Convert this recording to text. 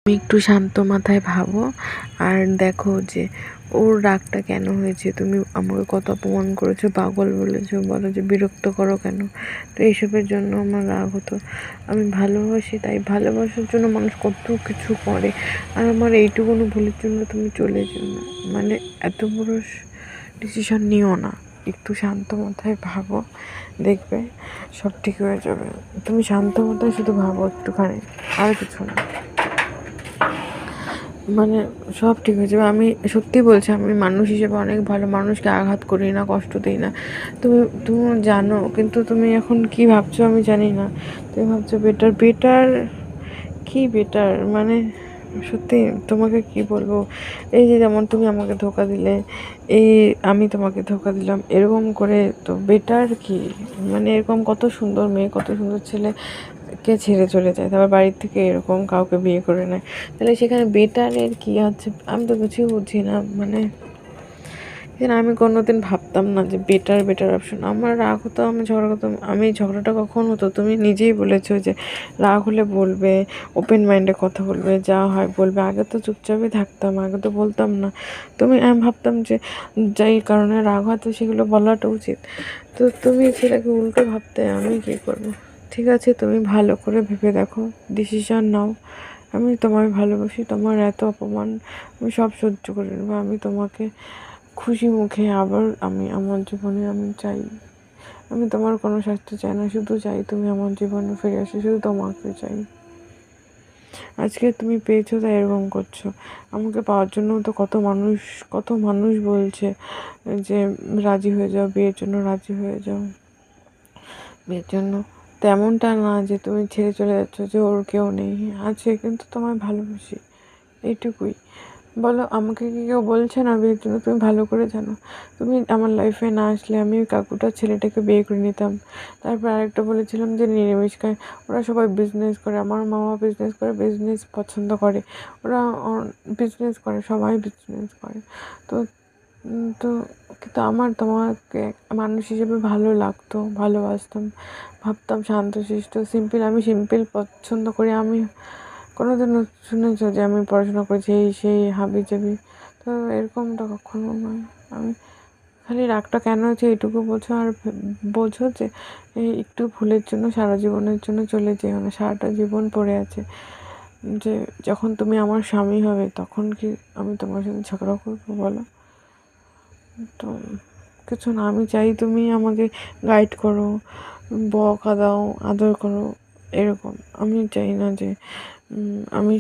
তুমি একটু শান্ত মাথায় ভাবো আর দেখো যে ওর রাগটা কেন হয়েছে। তুমি আমাকে কত অপমান করেছো, পাগল বলেছো, বলো যে বিরক্ত করো কেন। তো এইসবের জন্য আমার রাগ হতো। আমি ভালোবাসি, তাই ভালোবাসার জন্য মানুষ কত কিছু করে। আর আমার এইটুকুনো ভুলের জন্য তুমি চলে যেও না। মানে এত বড় ডিসিশন নিও না। একটু শান্ত মাথায় ভাবো, দেখবে সব ঠিক হয়ে যাবে। তুমি শান্ত মাথায় শুধু ভাবো একটুখানি, আর কিছু না। মানে সব ঠিক হয়ে যাবে। আমি সত্যি বলছি, আমি মানুষ হিসেবে অনেক ভালো, মানুষকে আঘাত করি না, কষ্ট দিই না। তুমি তুমি জানো, কিন্তু তুমি এখন কি ভাবছো আমি জানি না। তুমি ভাবছো বেটার বেটার, কি বেটার মানে সত্যি তোমাকে কি বলবো। এই যে যেমন তুমি আমাকে ধোকা দিলে, এই আমি তোমাকে ধোকা দিলাম, এরকম করে তো বেটার কি। মানে এরকম কত সুন্দর মেয়ে, কত সুন্দর ছেলে কে ছেড়ে চলে যায়, তারপর বাড়ির থেকে এরকম কাউকে বিয়ে করে নেয়। তাহলে সেখানে বেটারের কি আছে, আমি তো কিছুই বুঝি না। মানে এখানে আমি কোনোদিন ভাবতাম না যে বেটার বেটার অপশন। আমার রাগ হতো, আমি ঝগড়া করতাম। আমি ঝগড়াটা কখন হতো, তুমি নিজেই বলেছো যে রাগ হলে বলবে, ওপেন মাইন্ডে কথা বলবে, যা হয় বলবে। আগে তো চুপচাপই থাকতাম, আগে তো বলতাম না। আমি ভাবতাম যে যেই কারণে রাগ হয়তো সেগুলো বলাটা উচিত। তো তুমি সেটাকে উল্টো ভাবতে, আমি কী করবো। ঠিক আছে, তুমি ভালো করে ভেবে দেখো, ডিসিশন নাও। আমি তোমায় ভালোবাসি, তোমার এত অপমান আমি সব সহ্য করে নেবো। আমি তোমাকে খুশি মুখে আবার আমি আমার জীবনে আমি চাই। আমি তোমার কোনো শাস্তি চাই না, শুধু চাই তুমি আমার জীবনে ফিরে আসো, শুধু তোমাকে চাই। আজকে তুমি পেয়েছো তাই এরকম করছো। আমাকে পাওয়ার জন্য তো কত মানুষ বলছে যে রাজি হয়ে যাও, বিয়ের জন্য রাজি হয়ে যাও, বিয়ের জন্য। তেমনটা না যে তুমি ছেড়ে চলে যাচ্ছ, যে ওর কেউ নেই, আছে, কিন্তু তোমায় ভালোবাসি, এইটুকুই। বলো, আমাকে কি কেউ বলছে না বিয়ের জন্য? তুমি ভালো করে জানো। তুমি আমার লাইফে না আসলে আমি ওই কাকুটার ছেলেটাকে বিয়ে করে নিতাম। তারপর আরেকটা বলেছিলাম যে নিরামিষ খায়। ওরা সবাই বিজনেস করে, আমার মামা বিজনেস করে, বিজনেস পছন্দ করে। ওরা বিজনেস করে, সবাই বিজনেস করে। তো তো কিন্তু আমার তোমাকে মানুষ হিসেবে ভালো লাগতো, ভালোবাসতাম, ভাবতাম শান্তশিষ্ট সিম্পল। আমি সিম্পল পছন্দ করি। আমি কোনোদিনও শুনেছো যে আমি পড়াশোনা করেছি এই সেই হাবি জাবি? তো এরকমটা কখনো নয়। আমি খালি রাগটা কেন হচ্ছে এইটুকু বোঝো, আর বোঝো যে এই একটু ভুলের জন্য সারা জীবনের জন্য চলে যেও না, সারাটা জীবন পড়ে আছে। যে যখন তুমি আমার স্বামী হবে তখন কি আমি তোমার সাথে ঝগড়া করবো বলো? তো কিছু না, আমি চাই তুমি আমাকে গাইড করো, বকা দাও, আদর করো, এরকম। আমি চাই না যে আমি